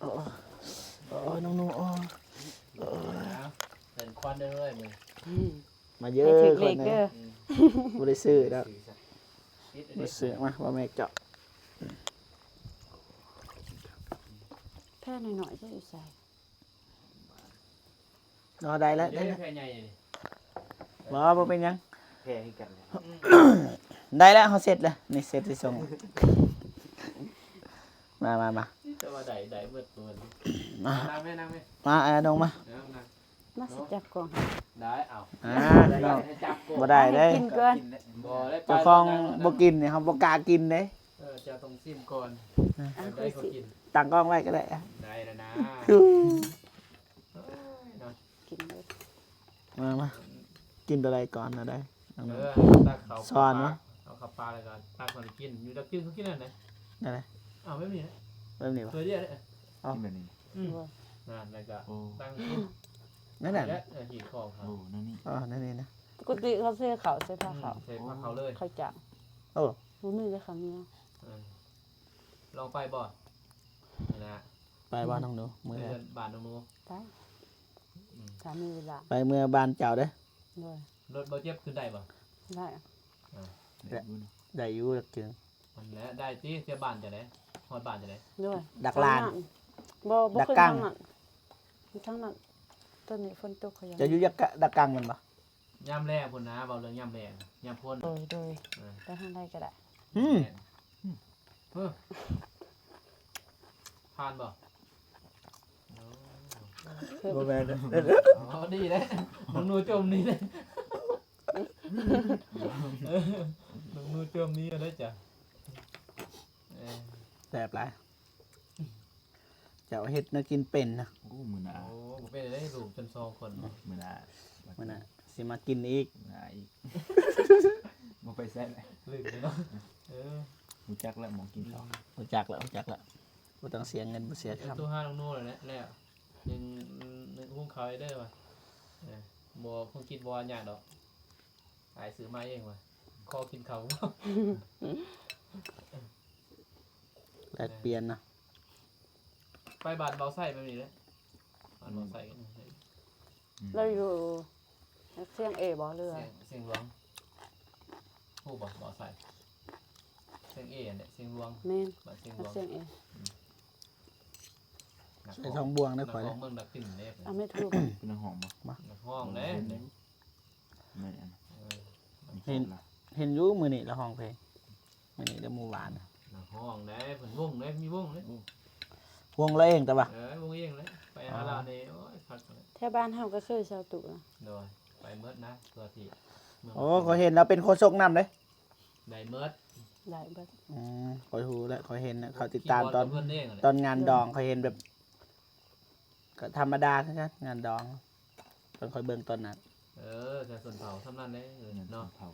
[SPEAKER 1] โอ้น้องๆโอ้
[SPEAKER 3] เป็นควันได้เลยมึง
[SPEAKER 1] มาเย
[SPEAKER 2] ให้
[SPEAKER 1] อะ
[SPEAKER 2] ถึง
[SPEAKER 1] ค
[SPEAKER 2] เล
[SPEAKER 1] น
[SPEAKER 2] ข
[SPEAKER 1] นะ
[SPEAKER 2] เด้อ
[SPEAKER 1] บ่ได้ซื้อแล้ว
[SPEAKER 3] ปิด
[SPEAKER 1] บ่ซื้อมาว่าแม่เจาะ
[SPEAKER 2] แพ้หน่อยๆจะอยู่ใส่
[SPEAKER 1] รอได้แล้ว
[SPEAKER 3] ได้
[SPEAKER 1] ได้แล้ว
[SPEAKER 3] แค่ใหญ่นี่
[SPEAKER 1] บ่เป็นหยัง
[SPEAKER 4] แพ้ให้กันเลย
[SPEAKER 1] ได้แล้วเขาเสร็จแล้วนี่เสร็จที่ส่งมา
[SPEAKER 3] จะว่าได้เบิดตัวนี้
[SPEAKER 1] มา
[SPEAKER 3] นั่งไหมนั่งไหม
[SPEAKER 1] มาน้องมา
[SPEAKER 3] นั่ง
[SPEAKER 2] มาสิจับกล่อง
[SPEAKER 3] ได้เอา
[SPEAKER 1] ได้น้อง
[SPEAKER 3] ให้จับกู
[SPEAKER 1] บ่ได้เด้
[SPEAKER 2] ให้กินก่อน
[SPEAKER 3] บ่ได้ไป
[SPEAKER 1] เจ้าของบ่กินเนี่ยเขาบ่กล้ากินเด้
[SPEAKER 3] จะต้องซิมก่อน
[SPEAKER 2] อัน
[SPEAKER 3] ได้
[SPEAKER 2] คือ
[SPEAKER 3] เขา
[SPEAKER 2] สิ
[SPEAKER 3] กิน
[SPEAKER 1] ตั้งกล้องไว้ก็ได้อะ
[SPEAKER 3] ได้แล้วนะ
[SPEAKER 2] กินเลย
[SPEAKER 1] มากินตัวใดก่อนนะได้น้อง
[SPEAKER 3] ตักเขา
[SPEAKER 1] ซ้อนวะ
[SPEAKER 3] เอาขับปลาเลยก่อนตักมันกินอยู่ตักกินเขากินอะไร
[SPEAKER 1] ได้ไหม
[SPEAKER 3] อ้าวไม่มีนะ
[SPEAKER 1] เริ่มนี่วะ
[SPEAKER 3] ตัวเดียวเลย
[SPEAKER 4] กินแบบนี้
[SPEAKER 3] นั่นแล้วก็
[SPEAKER 4] โอ้
[SPEAKER 3] ตั้ง
[SPEAKER 1] นั่นแหละ
[SPEAKER 3] และหีบของเขา
[SPEAKER 4] โอ้นั่นนี่
[SPEAKER 1] อ๋อนั่นนี่นะ
[SPEAKER 2] ปกติเขาเสื้อขาวเสื้อผ้าขาว
[SPEAKER 3] ใส่ผ้าเขาเลย
[SPEAKER 2] เขาจัง
[SPEAKER 1] โอ้
[SPEAKER 2] บ่มีเลยคำนี้
[SPEAKER 3] ลองไปบ่นะ
[SPEAKER 1] ไปบ้านน้องหนูเมื่อ
[SPEAKER 3] เดินบานตรงนู้น
[SPEAKER 2] ได้ถ้ามีเวลา
[SPEAKER 1] ไปเมื่อบ้านเจ้าเด้อ
[SPEAKER 2] ด้วย
[SPEAKER 3] รถบ่เจ็บขึ้นได้บ่
[SPEAKER 2] ได้
[SPEAKER 4] เด็กดูนะ
[SPEAKER 1] ได้อยู่จักจึง
[SPEAKER 3] มันแล้วได้ที่เสียบ้านจะไหนฮอดบ้านจะไหน
[SPEAKER 2] ด้วย
[SPEAKER 1] ดักลาน
[SPEAKER 2] บ่บ่
[SPEAKER 1] ดัก
[SPEAKER 2] เคย
[SPEAKER 1] กั้ง
[SPEAKER 2] ทำนั่นมีทั้งนั้นตอนนี้ฝนตกเขายัง
[SPEAKER 1] จะอยู่ดักกังมันบ่
[SPEAKER 3] ย่ำแร่พุ่นนะเบาเรื่องย่ำแร่ย่ำพ่น
[SPEAKER 2] โดยไปทางใดก็ได้
[SPEAKER 3] ผ่านบ่
[SPEAKER 1] บ่แม่น
[SPEAKER 3] อ๋อดีเลยน้องนูจมนี้เลยน้องนูจมนี้เลยจ้ะ
[SPEAKER 1] แซ่บหลายเจ้าเฮ็ดน่ากินเป็นนะ
[SPEAKER 4] โอ้มือหนา
[SPEAKER 3] โอ้ผมเป็นได้ลูกจน2 คน
[SPEAKER 4] มือหนา
[SPEAKER 1] มื้อน่ะสิมากินอีก
[SPEAKER 4] มือหนาอีกมาไปแซ่เลย
[SPEAKER 3] ลืมเลยเนาะ
[SPEAKER 4] รู้จักแล้วหมองกินข้าว
[SPEAKER 1] รู้จักแล้วบ่ต้องเสียเงินบ่เสียคำ
[SPEAKER 3] ตัว5น้องนูเลยนะแล้วยังหุ้งเขาได้ป่ะบ่คงคิดบ่ยากดอกขายซื้อมาเองว่ะคอกินเขา
[SPEAKER 1] แลกเปลี่ยนนะ
[SPEAKER 3] ไปบาดเบาไส้แบบนี้เลยบาดเบาไส้กัน
[SPEAKER 2] เราอยู่เสียงเอบ่เรือ
[SPEAKER 3] เสียงหลวงผู้บอกเบาไส้เสียงเอเนี่ยเสียงหลวง
[SPEAKER 2] แม่น
[SPEAKER 3] บาดเสียงหลวง
[SPEAKER 2] เสียงเอ
[SPEAKER 1] ใส่ทองบวงได้ข่อย
[SPEAKER 3] นั
[SPEAKER 1] เด้
[SPEAKER 3] กร้องเมืองดักติ่นเนี่ย
[SPEAKER 2] เอาไม่ถูก
[SPEAKER 4] เป็นน้ำหอมบ่
[SPEAKER 3] นักห้องเนี่ย
[SPEAKER 4] ไม่อัน
[SPEAKER 1] เห็นอยู่มื้อนี้ละห้องเพลงมื้อนี้ได้มื้อวานน่ะ
[SPEAKER 3] นักห้องเนี่ยผลวงเนี่ยมีวงเนี่ยว
[SPEAKER 1] งละเองแต่ว่า
[SPEAKER 3] วงเองเลยไปหาเราเนี่ยโอ้ยพักเลย
[SPEAKER 2] แถวบ้านเฮาก็เคยชาวตุนะ
[SPEAKER 3] โดยไปเมิดนะตัวที่
[SPEAKER 1] โอ้เขาเห็นแล้วเป็นโคชกนำเด้
[SPEAKER 3] ได้เมิด
[SPEAKER 2] หลายเบิด
[SPEAKER 1] ขอยฮู้แล้วขอยเห็นนะเขาติดตามตอน
[SPEAKER 3] เพื่อนเอง
[SPEAKER 1] ตอนงานดองเขาเห็นแบบก็ธรรมดาใช่ไหมงานดองตอนคอยเบิ่งตอนนั้น
[SPEAKER 3] แค่ส่วนเผาทำนั่นเด้เนาะ
[SPEAKER 4] เผา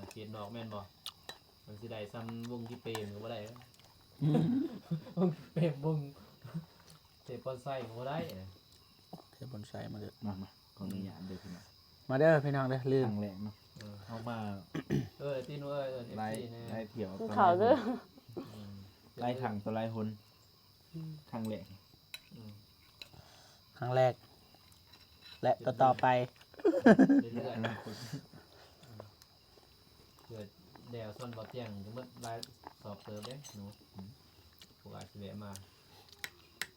[SPEAKER 3] เขียนดอกแม่นบ่มันสิได้ซ้ำวงที่เปรมก็บ่ได้วงเปรมวงเตะปอนไส้ก็บ่ได้
[SPEAKER 1] เทบอนไซมาเด้อ
[SPEAKER 4] มาขออนุญาตเด้อพี่น้อง
[SPEAKER 1] มาเด้อพี่น้องเด้อลืม
[SPEAKER 4] ครั้งแรกเนาะเข้ามา
[SPEAKER 3] ที่นู้น
[SPEAKER 4] ไล่
[SPEAKER 3] เอฟซีนะ
[SPEAKER 4] ไล่เที่ยว
[SPEAKER 2] กินข้าวเด้อ
[SPEAKER 4] ไล่ถังตัวไล่หนครั้งแรก
[SPEAKER 1] ครั้งแรก และต่อไป
[SPEAKER 3] เรื่อยๆเกิดแดวส่วนบ่เที่ยงจะมึดลายสอบเติมเด้หนูพวกอาจสิแวะมา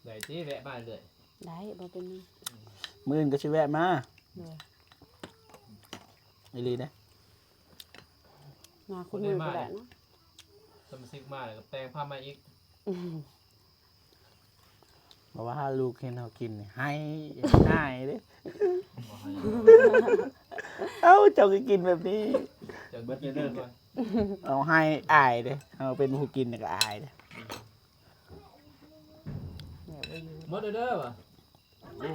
[SPEAKER 3] ได้ติแวะมาเรื่อย
[SPEAKER 2] ได้บ่เป็นหยัง
[SPEAKER 1] มื้ออื่นก็สิแวะมา
[SPEAKER 2] เด้อ
[SPEAKER 1] อีหลีเด้อ
[SPEAKER 2] มาคุณมือก็ได้เนาะ
[SPEAKER 3] สมาชิกมาแล้วก็แต่งผ้ามาอีก
[SPEAKER 1] บอกว่าถ้าลูกเห็นเฮากินนี่ให้ง่ายเด้อ
[SPEAKER 3] บ่ให้
[SPEAKER 1] เอ้าเจ้าก็กินแบบนี้
[SPEAKER 3] จะเบิดเด้อก่อน
[SPEAKER 1] เอาให้อายเด้อเอาเป็นผู้กินนี่ก็อายเด้อ
[SPEAKER 3] หมดเด้อว่ะ
[SPEAKER 4] โอ้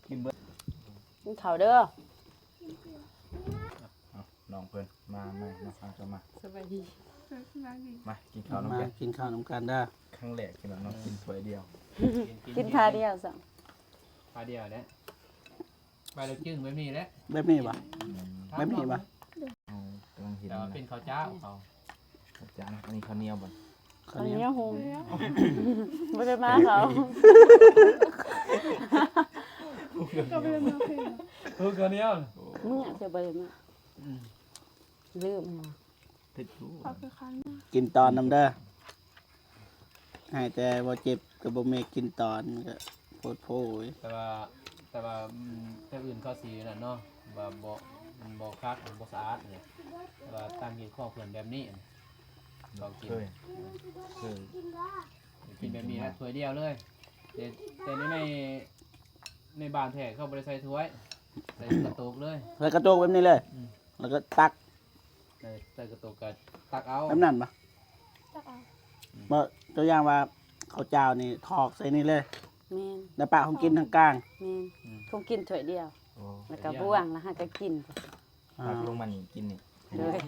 [SPEAKER 4] กินเบิด
[SPEAKER 2] กินข้าวเด้อ
[SPEAKER 4] น้องเพิ่นมาเนาะจะมา
[SPEAKER 2] สบายดี
[SPEAKER 4] มากินข้าวน้ำ
[SPEAKER 1] มา
[SPEAKER 4] กัน
[SPEAKER 1] กินข้าวน้ำกันเด้อ
[SPEAKER 4] ครั้งแรกกินแล้วเนาะกินถ้วยเดียว
[SPEAKER 2] กินทาเดียวสั่ง
[SPEAKER 3] ผ้าเดียวเนี่ยไปแล้วจึงไม่มีแล้ว
[SPEAKER 1] แบบนี้บ่แบบนี้บ่
[SPEAKER 4] เอากำลังเห็น
[SPEAKER 3] แต่ว่าเป็นข้าวเจ้าเขา
[SPEAKER 4] จ้าอันนี้ข้าวเหนียวบ่
[SPEAKER 1] ข้า
[SPEAKER 2] อั
[SPEAKER 1] วน เหนี
[SPEAKER 2] นี้
[SPEAKER 1] ยว
[SPEAKER 2] หุงบ่ได้มาเขา
[SPEAKER 3] ข้าวเหนียว
[SPEAKER 2] เมื่อจะบ่ได้มาลืม
[SPEAKER 4] เผ็ดรู้
[SPEAKER 1] กินตอนน้ำเด้อให้แต่บ่เจ็บก็บ่แม่กินตอนก็โพดโพย
[SPEAKER 3] แต่ว่าแต่อื่นเขาสีน่ะเนาะว่าบ่คักบ่สะอาดเนี่ยแต่ว่าตามกินข้อเพื่อนแบบนี้เรากิน
[SPEAKER 4] เคย
[SPEAKER 3] กินแบบนี้ฮะถ้วยเดียวเลยแต่ในบ้านแท้เขาบ่ได้ใส่ถ้วยใส่กระตุกเลย
[SPEAKER 1] แล้วกระโจกแบบนี้เลย แล้วก็ตัก
[SPEAKER 3] ใส่กระตุกก็ตักเอา
[SPEAKER 1] แบบนั้นปะบ่ตัวอย่างว่าข้าวเจ้านี่ทอกใส่นี่เลย
[SPEAKER 2] แม่น
[SPEAKER 1] แล้วปะของกินทางกลาง
[SPEAKER 2] แม่นคงกินถ้วยเดียว
[SPEAKER 4] โอ้
[SPEAKER 2] แล้วก็บ้วงแล้วหาก็กิน
[SPEAKER 4] ตักลงมานี่กินนี่
[SPEAKER 2] เลย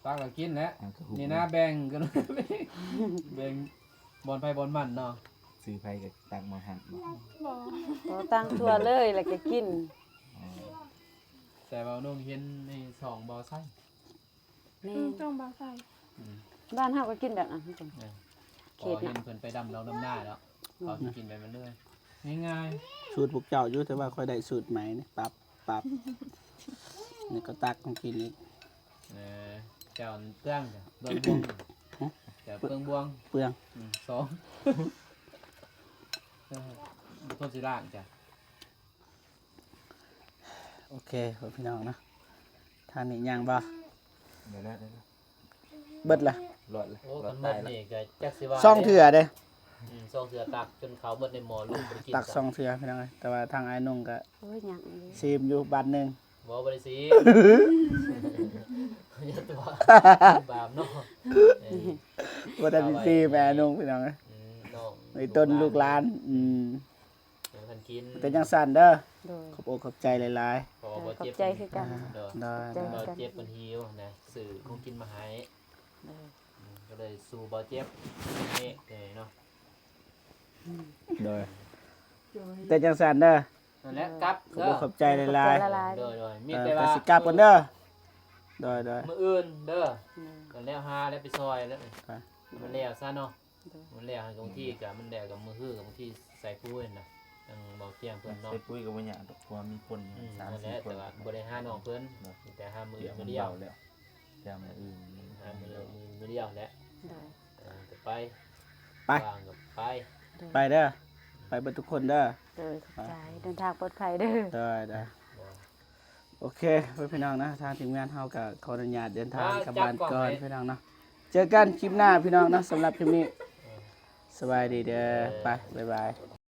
[SPEAKER 3] ตักแล้วกินแหล้ว
[SPEAKER 4] อันก็หุบ
[SPEAKER 3] นี่นะแบ่งกัน แบ่งบอลไผบอลมันเนาะ
[SPEAKER 4] ซื้อไผก็ตักมาหั่นบ่
[SPEAKER 2] พอตั้งทั่วเลยแล้วก็กิน
[SPEAKER 4] อ๋อ
[SPEAKER 3] แต่ว่าน้องเห็นในสองบ่อไส้
[SPEAKER 2] แม่
[SPEAKER 5] ต้องบาใส่
[SPEAKER 2] บ้านเฮาก็กินแบบนั้นทุกคน
[SPEAKER 3] พอเห็นเพิ่นไปดำเราดำหน้าแล้วเขาสิกินไปมันเรื่อยง่าย
[SPEAKER 1] สูตรพวกเจ้าอยู่แต่ว่าค่อยได้สูตรใหม่นี่ปรับนี่ก็ตักของกินอีก
[SPEAKER 3] ๆเจ้าเตื้องจ้ะเบิ่งบวงเจ้าเบิ่งบวง
[SPEAKER 1] เปลือง
[SPEAKER 3] สองคนสิล่างจ้ะ
[SPEAKER 1] โอเคพี่น้องนะทานนี่ย่างบ่
[SPEAKER 4] เดี๋ยวแล้ว
[SPEAKER 1] เบิดละ
[SPEAKER 4] รอดเลย
[SPEAKER 3] โอ้
[SPEAKER 4] รอ
[SPEAKER 3] กั
[SPEAKER 4] ด
[SPEAKER 3] นหม
[SPEAKER 4] ตา
[SPEAKER 3] ด
[SPEAKER 4] ยแล้ว
[SPEAKER 3] นี่ก็จักสิว่า
[SPEAKER 1] ซ่องเถื่อเด้
[SPEAKER 3] ซองเถื่อตักจนเขาหมดในหม้อลูกบ่ได้กิน
[SPEAKER 1] ตักซ่องเถื่อพี่น้องเอ้ยแต่ว่าทางไอ้นุ่งก็
[SPEAKER 2] โอ้ยหยังเลย
[SPEAKER 1] ซีมอยู่บัดหนึง
[SPEAKER 3] บ่บ่ได้สิ อย่าตัวบาปเนาะ
[SPEAKER 1] บ่ได้ซีมแม่นุ่งพี่น้องเอ้ย
[SPEAKER 3] น้อง
[SPEAKER 1] ไอ้ต้นลูกหลาน
[SPEAKER 3] ยังทันกิน
[SPEAKER 1] แต่จังสั่นเด้อ
[SPEAKER 2] โดย
[SPEAKER 1] ขอบอกขอบใจหลาย
[SPEAKER 3] พอบ่
[SPEAKER 2] ขอบ
[SPEAKER 3] เจ็บ
[SPEAKER 2] ใจคือกัน
[SPEAKER 3] เด้อ
[SPEAKER 1] ๆได้
[SPEAKER 2] ใจ
[SPEAKER 3] บ่เจ็บมันหิวนะสื่อคงกินมาให้
[SPEAKER 2] โดย
[SPEAKER 3] ก็เลยสู่บ่เจ็บนี่เนาะ
[SPEAKER 1] โดยแต่จังสั่นเด้อ
[SPEAKER 3] นั่นแหละกลับ
[SPEAKER 1] ขอบอกขอบใจหลาย
[SPEAKER 2] ละลาย
[SPEAKER 3] โดยมี
[SPEAKER 1] ๆ
[SPEAKER 3] แต่
[SPEAKER 1] ก็
[SPEAKER 3] ว่า
[SPEAKER 1] สิกลับกันเด้อโดย
[SPEAKER 3] มื้ออื่นเด้อ
[SPEAKER 2] อืม
[SPEAKER 3] ก็แล้วหาแล้วไปซอยแล้ว
[SPEAKER 1] ครับ
[SPEAKER 3] มันแล้วซะเนาะ
[SPEAKER 2] โดย
[SPEAKER 3] มันแล้วบางทีก็มันแล้วกับมือฮื้อกับบางทีใส่ปุ้ยน่ะทางเบาเที่ยงเพิ่นเนาะ
[SPEAKER 4] ใส่ปุ๋ยก็บ่ยากดอกเพราะว่ามีคนอยู่
[SPEAKER 3] นั่นแหละ
[SPEAKER 4] 3-4คน
[SPEAKER 3] แต่ว่าบ่ได้หาน้องเพิ่นมีแต่หามือ
[SPEAKER 4] เดี๋ยว
[SPEAKER 3] มื
[SPEAKER 4] มั
[SPEAKER 3] อน เดียว
[SPEAKER 4] เบาแล้วแต่มื้ออื่น
[SPEAKER 3] หามือเดียวแหละ
[SPEAKER 2] โดย
[SPEAKER 3] ก็ไป
[SPEAKER 1] ไป
[SPEAKER 3] วางกับไป
[SPEAKER 2] โดย
[SPEAKER 1] ไปเด้อไปเบิดทุกคนเด้อ
[SPEAKER 2] โดยขอบใจเดินทางปลอดภัยเด้อ
[SPEAKER 1] ได้โอเคพี่น้องนะทางทีมงานเฮาก็ขออนุญาตเดินทางกลับบ้านก่อนพี่น้องเนาะเจอกันคลิปหน้าพี่น้องนะสำหรับคลิปนี้สบายดีเด้อไปบ๊ายบาย